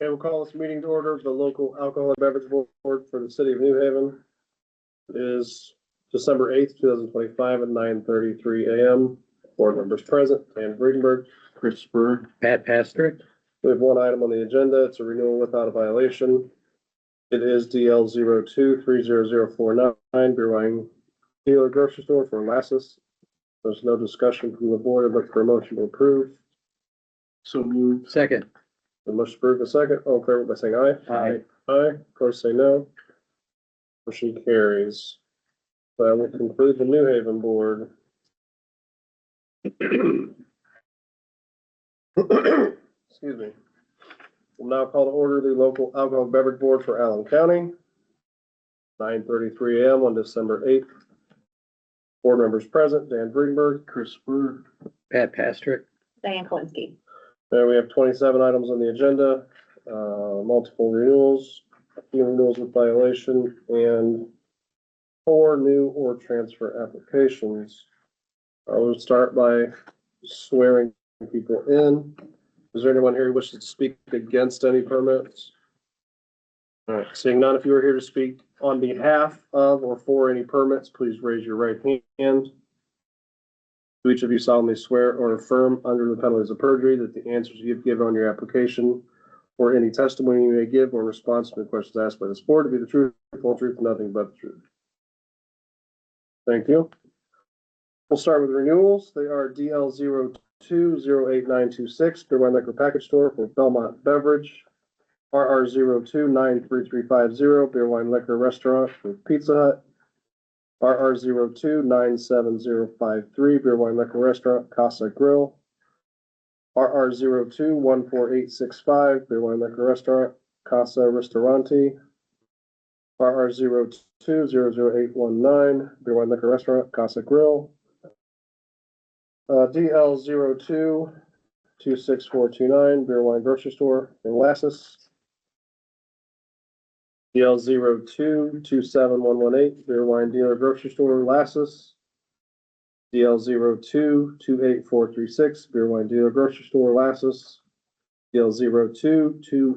Okay, we'll call this meeting to order. The local alcohol and beverage board for the city of New Haven is December 8th, 2025 at 9:33 a.m. Board members present: Dan Friedenberg, Christopher. Pat Pastrick. We have one item on the agenda. It's a renewal without a violation. It is DL 02-30049, beer wine dealer grocery store for Lassus. There's no discussion from the board. I'd look for a motion to approve. So moved. Second. The motion approved a second. All in favor by saying aye. Aye. Aye. Opposed, say no. Motion carries. That will conclude the New Haven board. Excuse me. We'll now call to order the local alcohol beverage board for Allen County. 9:33 a.m. on December 8th. Board members present: Dan Friedenberg, Christopher. Pat Pastrick. Diane Kolinsky. There we have 27 items on the agenda, multiple renewals, a few renewals with violation, and 4 new or transfer applications. I will start by swearing people in. Is there anyone here who wishes to speak against any permits? All right, seeing none, if you are here to speak on behalf of or for any permits, please raise your right hand. Do each of you solemnly swear or affirm under the penalties of perjury that the answers you've given on your application or any testimony you may give or in response to the questions asked by this board to be the truth, full truth, and nothing but the truth? Thank you. We'll start with renewals. They are DL 02-08926, beer wine liquor package store for Belmont Beverage. RR 02-93350, beer wine liquor restaurant for Pizza Hut. RR 02-97053, beer wine liquor restaurant, Casa Grill. RR 02-14865, beer wine liquor restaurant, Casa Ristorante. RR 02-00819, beer wine liquor restaurant, Casa Grill. DL 02-26429, beer wine grocery store in Lassus. DL 02-27118, beer wine dealer grocery store Lassus. DL 02-28436, beer wine dealer grocery store Lassus. DL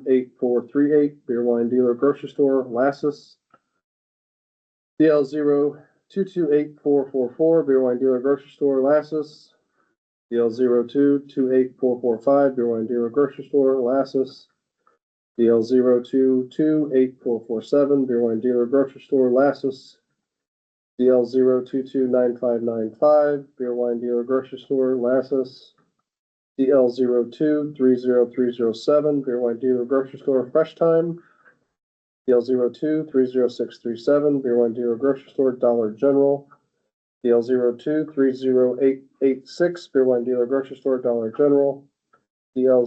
02-28438, beer wine dealer grocery store Lassus. DL 02-22844, beer wine dealer grocery store Lassus. DL 02-28445, beer wine dealer grocery store Lassus. DL 02-28447, beer wine dealer grocery store Lassus. DL 02-29595, beer wine dealer grocery store Lassus. DL 02-30307, beer wine dealer grocery store Fresh Time. DL 02-30637, beer wine dealer grocery store Dollar General. DL 02-30886, beer wine dealer grocery store Dollar General. DL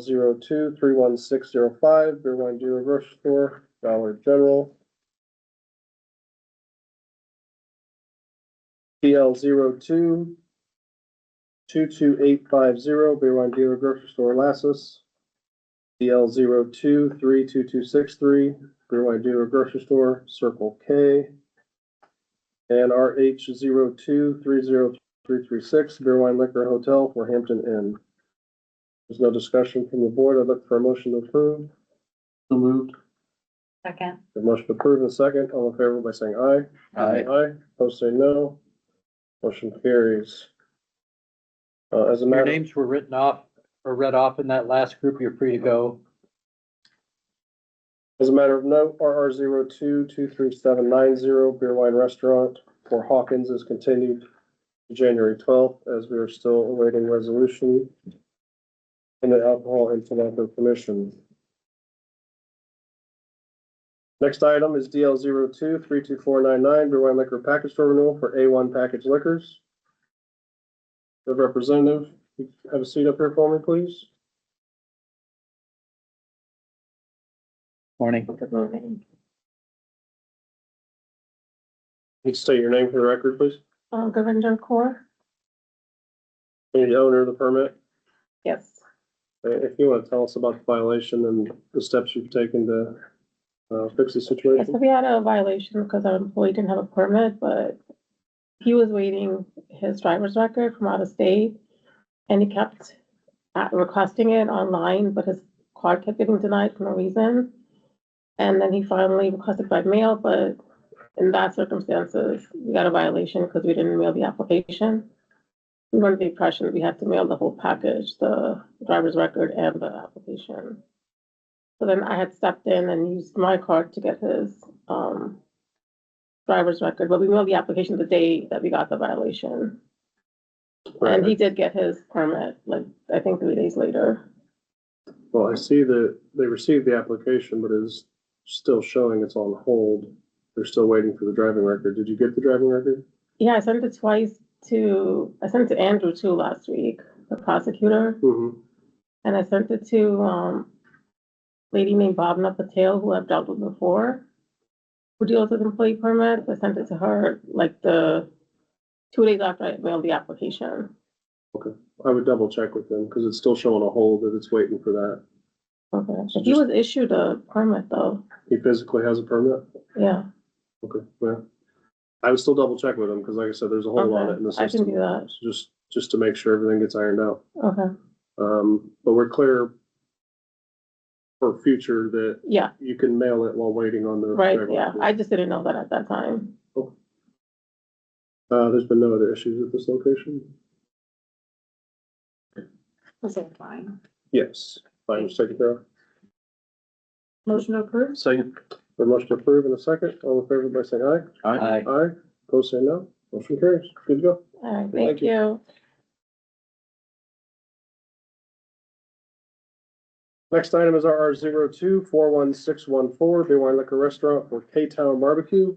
02-31605, beer wine dealer grocery store Dollar General. DL 02-22850, beer wine dealer grocery store Lassus. DL 02-32263, beer wine dealer grocery store Circle K. And RH 02-30336, beer wine liquor hotel for Hampton Inn. There's no discussion from the board. I'd look for a motion to approve. So moved. Second. The motion approved in a second. All in favor by saying aye. Aye. Aye. Opposed, say no. Motion carries. As a Your matter, names were written off or read off in that last group. You're free to go. as a matter of note, RR 02-23790, beer wine restaurant for Hawkins is continued to January 12th, as we are still awaiting resolution in the Alcohol and Tobacco Commission. Next item is DL 02-32499, beer wine liquor package store renewal for A1 Package Liquors. The representative, have a seat up here for me, please. Morning. Good morning. Please state your name for the record, please. Govinder Kaur? And the owner of the permit. Yes. If you want to tell us about the violation and the steps you've taken to fix the Yes, so situation. we had a violation because our employee didn't have a permit, but he was waiting his driver's record from out of state. And he kept requesting it online, but his card kept getting denied for no reason. And then he finally requested by mail, but in that circumstances, we got a violation because we didn't mail the application. We were under the impression that we had to mail the whole package, the driver's record and the application. So then I had stepped in and used my card to get his, driver's record, but we mailed the application the day that we got the violation. And he did get his permit, like, I think 3 days later. Well, I see that they received the application, but is still showing it's on hold. They're still waiting for the driving record. Did you get the driving record? Yeah, I sent it twice I sent it to Andrew too last week, the prosecutor, Mm-hmm. and I sent it to, lady named Bhavna Patel, who I've dealt with before, who deals with employee permits. I sent it to her like the 2 days after I mailed the application. I would double check with them because it's still showing a hold that it's waiting for that. Okay, but he was issued a permit though, He physically has a permit? yeah, Okay, well, I would still double check with him because like I said, there's a hole on it in the Okay, I can system. do that. So just to make sure everything gets ironed out. Okay, But we're clear for future that yeah, you can mail it while waiting on the. right, driving yeah, record. I just didn't know that at that time. There's been no other issues with this location? Was it fine? Yes, fine, just take it there. Motion approved? Second. The motion to approve in a second, all in favor by saying aye. Aye. Aye, opposed say no, motion carries, good to go. All right, Thank thank you. Next item is RR 02-41614, Beer Wine Liquor Restaurant for K-Town Barbecue.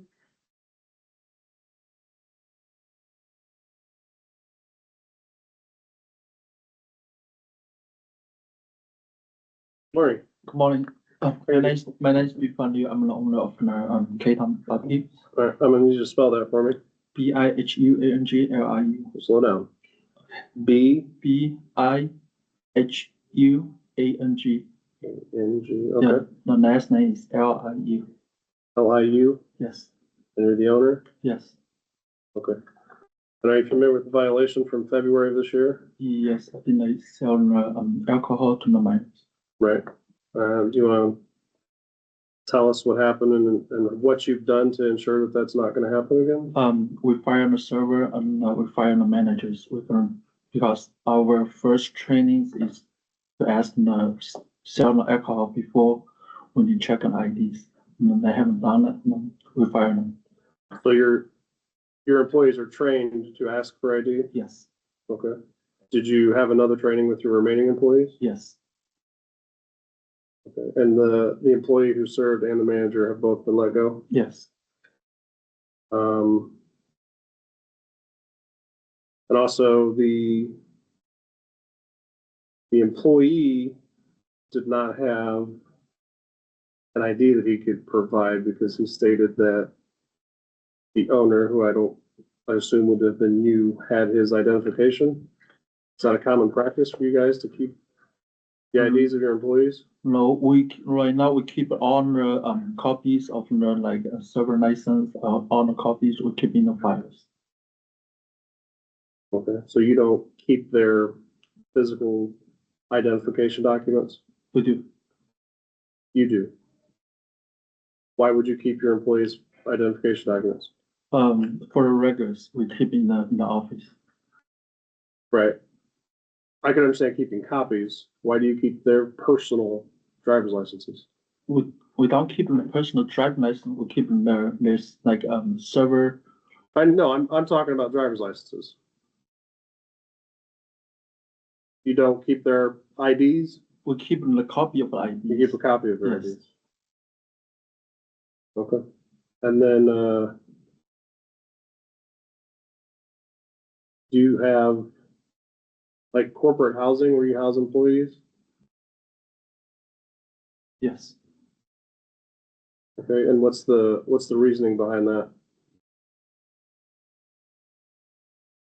Morning. Good morning. My name is Bifan Liu. I'm the owner of K-Town Barbecue. All right, I'm gonna need you to spell that for me. Bihuangliu. Slow down. B Bihuang. N G, Yeah, okay. the last name is Liu. Liu, Yes, and you're the owner? yes, Okay. And are you familiar with the violation from February of this year? yes. I've been selling alcohol to the minors. Right. Do you wanna tell us what happened and what you've done to ensure that that's not gonna happen again? We fire the server and we fire the managers. Because our first training is to ask them to sell the alcohol before when you check on IDs. And they haven't done it, then we fire them. So your employees are trained to ask for ID? Yes, Okay. Did you have another training with your remaining employees? yes, Okay. And the employee who served and the manager have both been let go? yes, And also the employee did not have an ID that he could provide because he stated that the owner, who I assume would have been you, had his identification. Is that a common practice for you guys to keep the IDs of your employees? no, right now we keep all the copies of the server license, all the copies we keep in the files. Okay, so you don't keep their physical identification documents? We do, You do. Why would you keep your employees' identification documents? for the records, we keep in the office. Right. I can understand keeping copies. Why do you keep their personal driver's licenses? We don't keep the personal driving license, we keep there's server. I know, I'm talking about driver's licenses. You don't keep their IDs? We keep the copy of the You IDs. keep a copy of their Yes. IDs? Okay. And then, do you have like corporate housing where you house employees? Yes, Okay, and what's the reasoning behind that?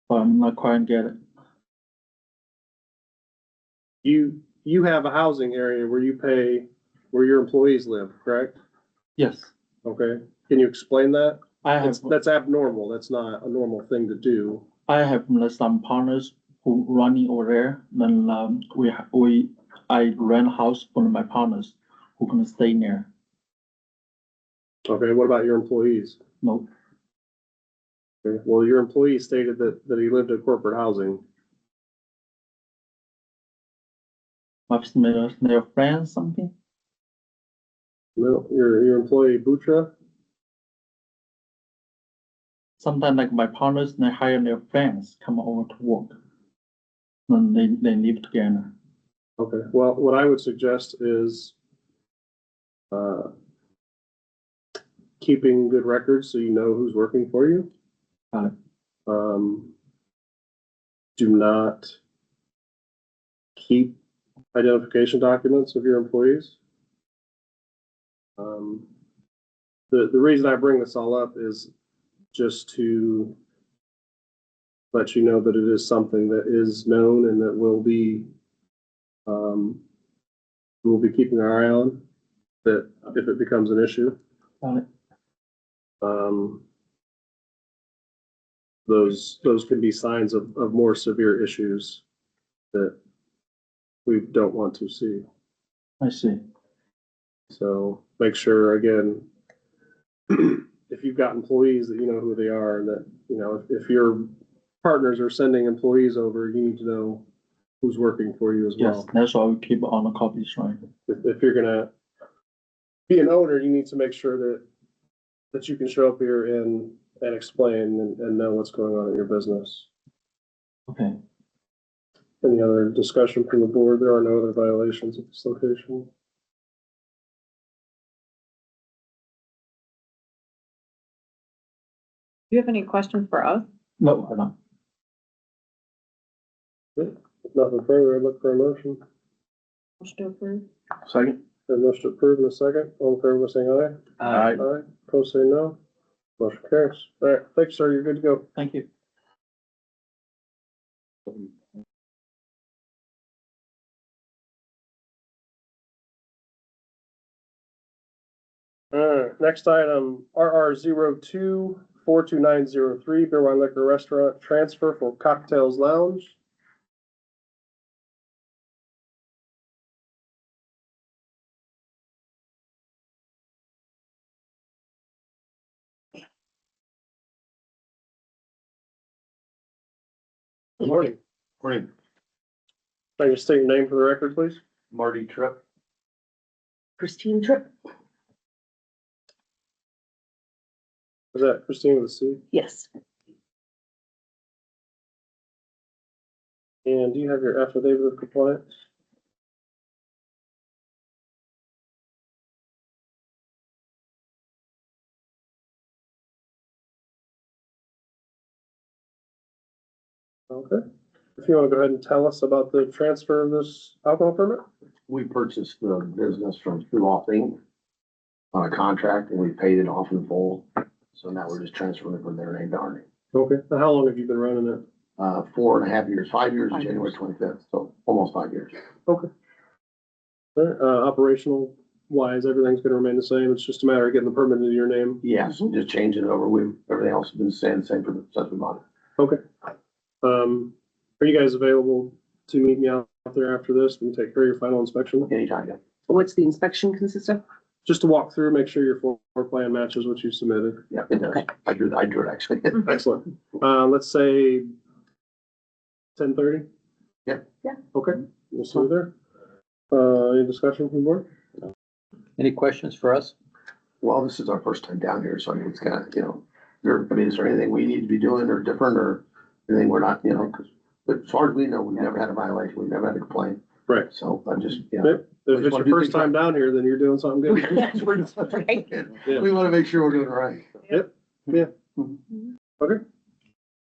but I'm not quite get it. You have a housing area where you pay, where your employees live, correct? Yes, Okay, can you explain that? I have, That's abnormal, that's not a normal thing to do. some partners who running over there, then I rent a house for my partners who gonna stay near. Okay, what about your employees? No, Okay, well, your employee stated that he lived at corporate housing. my their friends something. No, your employee Butra? Sometimes like my partners, they hire their friends come over to work. And they live together. Okay, well, what I would suggest is keeping good records so you know who's working for you. Got it. Do not keep identification documents of your employees. The reason I bring this all up is just to let you know that it is something that is known and that we'll be keeping our eye on, that if it becomes an issue. Got it. Those can be signs of more severe issues that we don't want to see. I see. So make sure, again, if you've got employees, that you know who they are, and that, you know, if your partners are sending employees over, you need to know who's working for you as Yes, well. that's why we keep all the copies, right? If you're gonna be an owner, you need to make sure that you can show up here and explain and know what's going on at your business. Okay. Any other discussion from the board? There are no other violations at this location. Do you have any questions for us? No, I don't. If nothing further, I'd look for a motion. Motion to approve? Second? A motion to approve in a second. All in favor, by saying aye. Aye. Aye. Opposed, say no. Motion carries. All right, thanks, sir. You're good to go. Thank you. All right, next item, RR 02-42903, Beer Wine Liquor Restaurant transfer for Cocktails Lounge. Good morning. Morning, Can you state your name for the record, please? Marty Tripp. Christine Tripp? Is that Christine with a C? Yes. And do you have your affidavit of compliance? Okay. If you want to go ahead and tell us about the transfer of this alcohol permit? We purchased the business from Throughout Inc. on a contract and we paid it off in full. So now we're just transferring it from their name to our name. Okay. Now, how long have you been running it? 4.5 years, 5 years, January 25th, so almost 5 years. Okay. All right, operational wise, everything's gonna remain the same. It's just a matter of getting the permit into your name. Yes, just changing it over. Everything else has been the same for the, since we bought it. Okay. Are you guys available to meet me out there after this? We can take care of your final inspection. Anytime, yeah. What's the inspection consist of? Just to walk through, make sure your floor plan matches what you submitted. Yeah, it does. I drew it actually. Excellent. Let's say 10:30? Yeah. Yeah. Okay, we'll see you there. Any discussion from the board? Any questions for us? Well, this is our first time down here, so I mean, it's kind of, is there anything we need to be doing or different or anything we're not, because as far as we know, we've never had a violation, we've never had a complaint. Right. So I'm just, If it's your first time down here, then you're doing something good. Yeah. We want to make sure we're doing it right. Okay,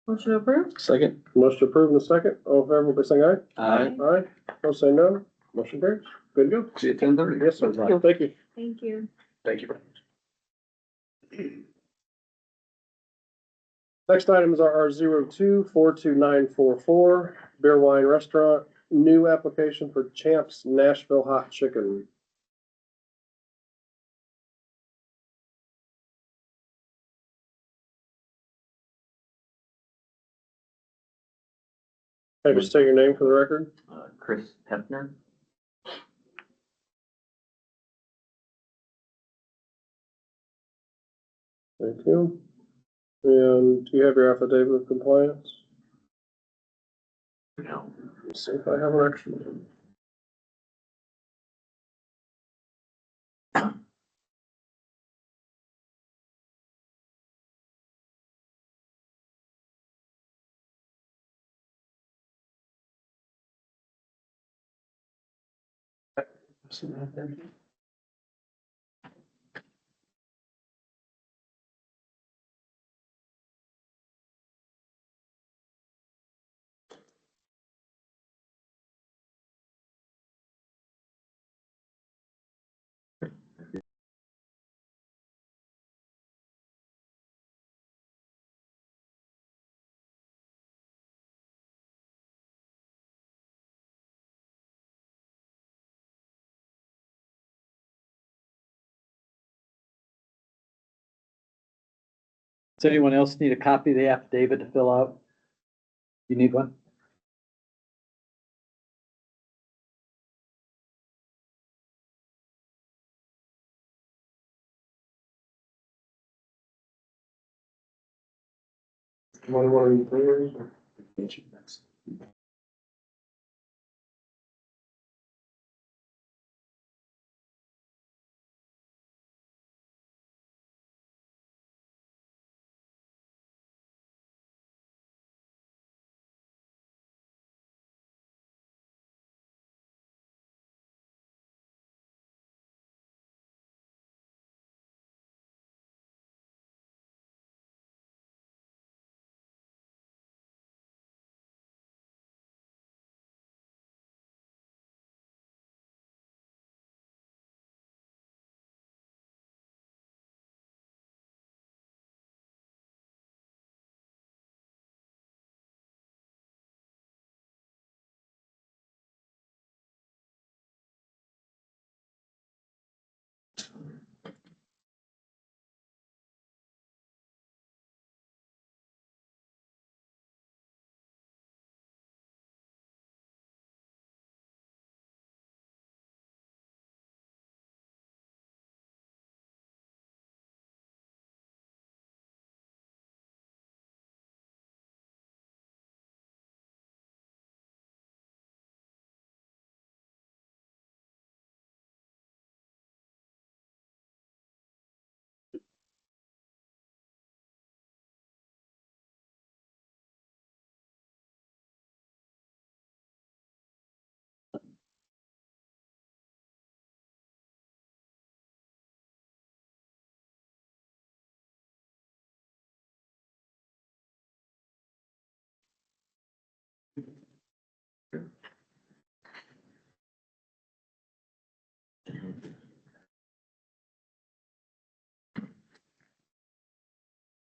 Motion to approve? Second. motion approved in a second. All in favor, by saying aye. Aye. Aye. Don't say no. Motion carries. Good to go. See you at 10:30. Yes, sir. Thank you. Thank you. Thank you. Next item is our 02-42944, Beer Wine Restaurant, new application for Champs Nashville Hot Chicken. Can I just take your name for the record? Chris Hefner. Thank you. And do you have your affidavit of compliance? No. Let's see if I have an extra one. Does anyone else need a copy of the affidavit to fill out? You need one? One of you please?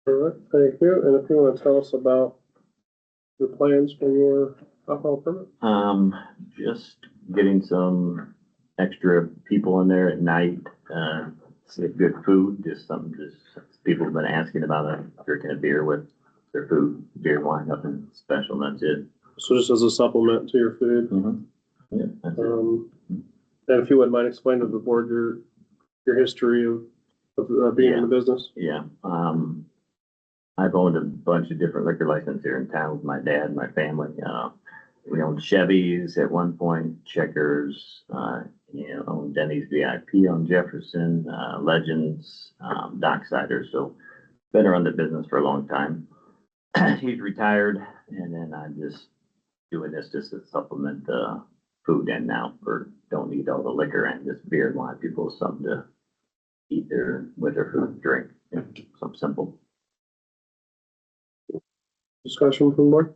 All right, thank you. And if you want to tell us about your plans for your alcohol permit? Just getting some extra people in there at night, some good food, just something, just people have been asking about drinking a beer with their food, beer, wine, nothing special, that's it. So just as a supplement to your food. Yeah, that's it. And if you wouldn't mind explaining to the board your history of being in the business? Yeah, I've owned a bunch of different liquor licenses here in town with my dad and my family. We owned Chevy's at one point, Checkers, owned Denny's VIP on Jefferson, Legends, Dockside, so been around the business for a long time. He's retired, and then I'm just doing this just to supplement the food and now don't need all the liquor and just beer and wine. People with something to eat with their food, drink, something simple. Discussion from the board?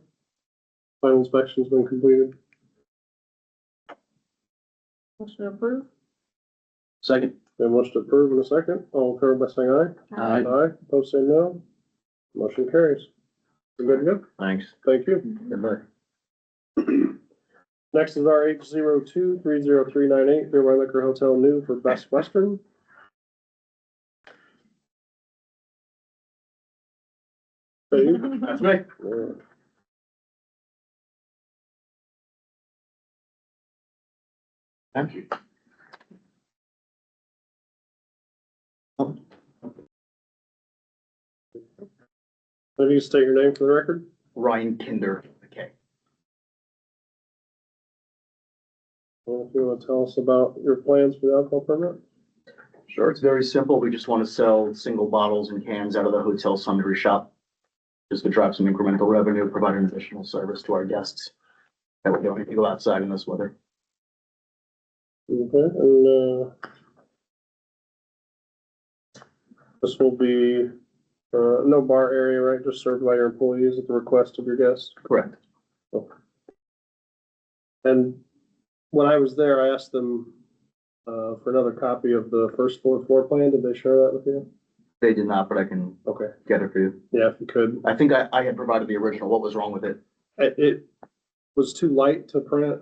Final inspection's been completed. Motion approved. Second. Been motion to approve in a second. All in favor by saying aye. Aye. Aye, opposed say no. Motion carries. You're good to go? Thanks. Thank you. Good luck. Next is RH 02-30398, Beer Wine Liquor Hotel new for Best Western. Hey, you? That's me. Yeah. Thank you. Maybe you state your name for the record? Ryan Kinder, okay. Well, if you want to tell us about your plans for the alcohol permit? Sure, it's very simple. We just want to sell single bottles and cans out of the hotel sundry shop. Just to drive some incremental revenue, provide an additional service to our guests. That we don't need to go outside in this weather. Okay, and, this will be, no bar area, right? Just served by your employees at the request of your guests? Correct. And when I was there, I asked them, for another copy of the first floor plan. Did they share that with you? They did not, but I can Okay, get it for you. yeah, if you could. I think I had provided the original. What was wrong with it? It was too light to print.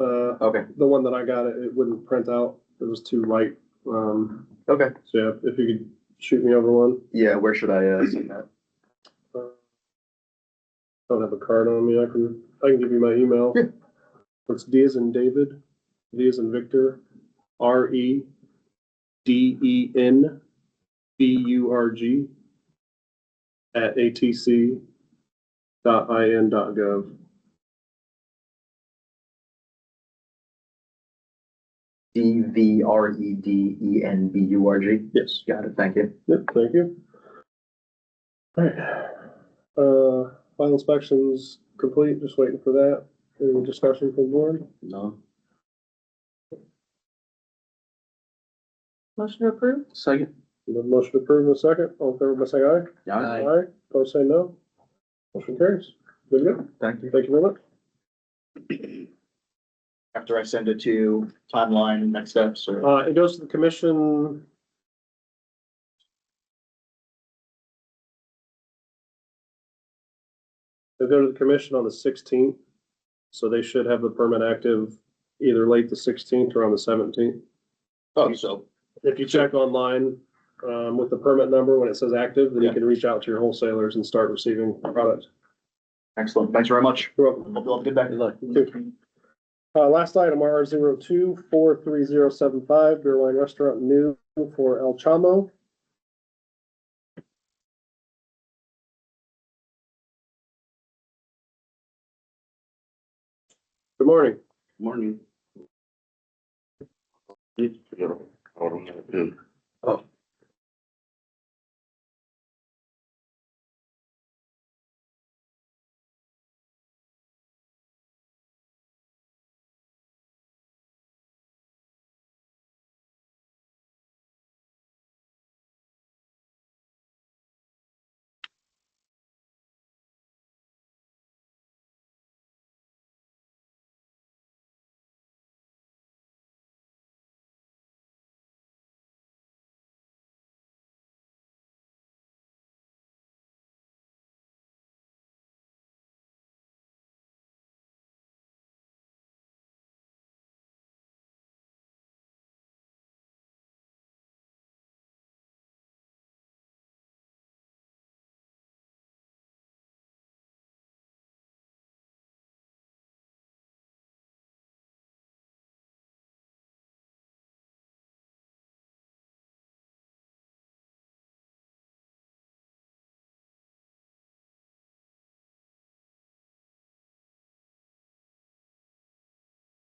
Okay, The one that I got, it wouldn't print out. It was too light. okay. So yeah, if you could shoot me over one. Yeah, where should I send that? I don't have a card on me. I can give you my email. Yeah. It's D as in David, V as in Victor, REDENBURG at atc.in.gov. DVREDENBURG. Yes. Got it, thank you. Yep, thank you. All right. Final inspections complete, just waiting for that. Any discussion from the board? No. Motion approved? Second. The motion approved in a second. All in favor by saying aye. Yeah, Aye. Opposed, say no. Motion carries. Good to go. thank you. Thank you very much. After I send it to you, timeline, next steps, or? It goes to the commission. They go to the commission on the 16th, so they should have the permit active either late the 16th or on the 17th. Oh, so, If you check online, with the permit number, when it says active, then you Yeah. can reach out to your wholesalers and start receiving product. excellent. Thanks very much. You're welcome. Hope you all have a good day. Good luck. Last item, R02-43075, Beer Wine Restaurant new for El Chamo. Good morning. Morning. Oh.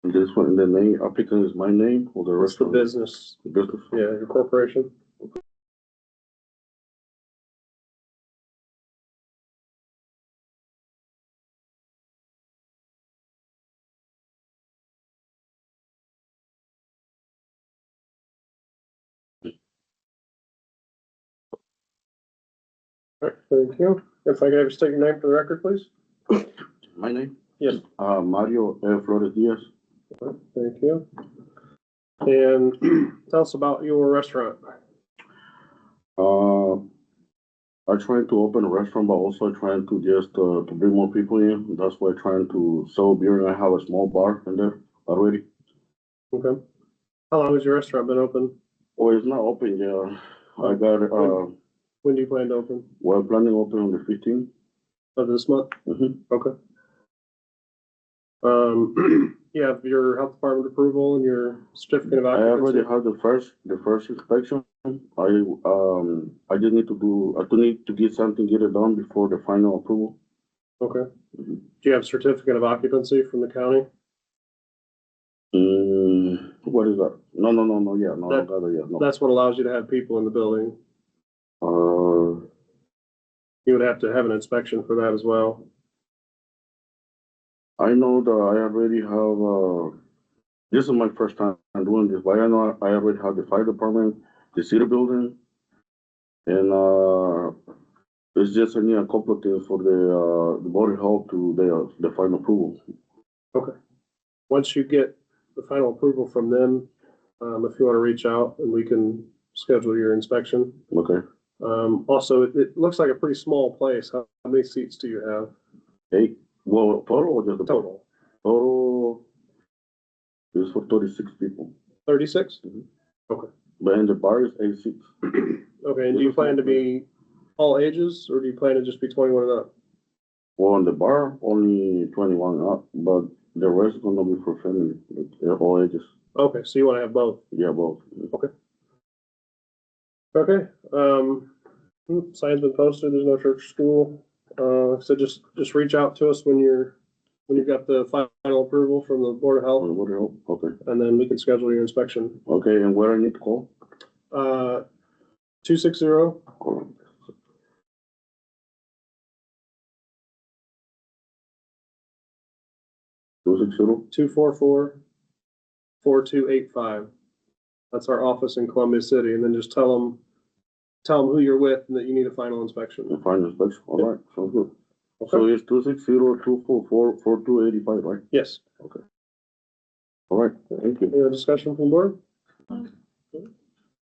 This one, the name, applicant is my name or the What's the restaurant? business? The business. Yeah, your corporation. All right, thank you. If I could have you state your name for the record, please? My name? Yes. Mario F. Flores Diaz. All right, thank you. And tell us about your restaurant. I'm trying to open a restaurant, but also trying to just, to bring more people in. That's why I'm trying to sell beer and I have a small bar in there already. Okay. How long has your restaurant been open? Oh, it's not open yet. I got, When do you plan to open? we're planning to open on the 15th. Of this month? Mm-hmm. Okay. You have your health department approval and your certificate of I already occupancy. have the first inspection. I just need to do, I do need to get something, get it done before the final approval. Okay. Do you have certificate of occupancy from the county? What is that? No, yeah, no, I That- got it yet, no. That's what allows you to have people in the building. You would have to have an inspection for that as well. I know that I already have, this is my first time doing this, but I know I already have the fire department, the city building. And, it's just I need a couple of things for the board of health to the final approval. Once you get the final approval from them, if you want to reach out and we can schedule your inspection. Okay, Also, it looks like a pretty small place. How many seats do you have 8, well, total or just the total? total is for 36 people, 36? but in the bar is 8 seats. Okay, and do you plan to be all ages or do you plan to just be 21 and up? Well, in the bar, only 21 up, but the rest is gonna be for family, like, all ages. Okay, so you want to have both? Yeah, both. Okay, sign's been posted, there's no church or school. So just reach out to us when you've got the final approval from the Board of Health, What do you, okay, and then we can schedule your inspection. okay, and where I need to call? 260 Hold on. 260? 244-4285. That's our office in Columbia City, and then just tell them who you're with and that you need a final inspection. The final inspection, all right, sounds good. Okay? So it's 260-244-4285, right? Yes. All right, thank you. Any other discussion from the board?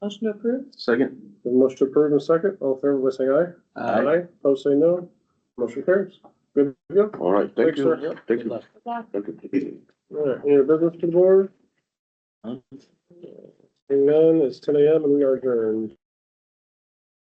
Motion to approve? Second. The motion to approve in a second. All in favor, by saying aye. Opposed, say no. Motion carries. Good to go. All right, thank Thanks, you. sir. Thank Good you. luck. Thank you. All right, any other business to the board? Seeing none, it's 10 a.m. and we are adjourned.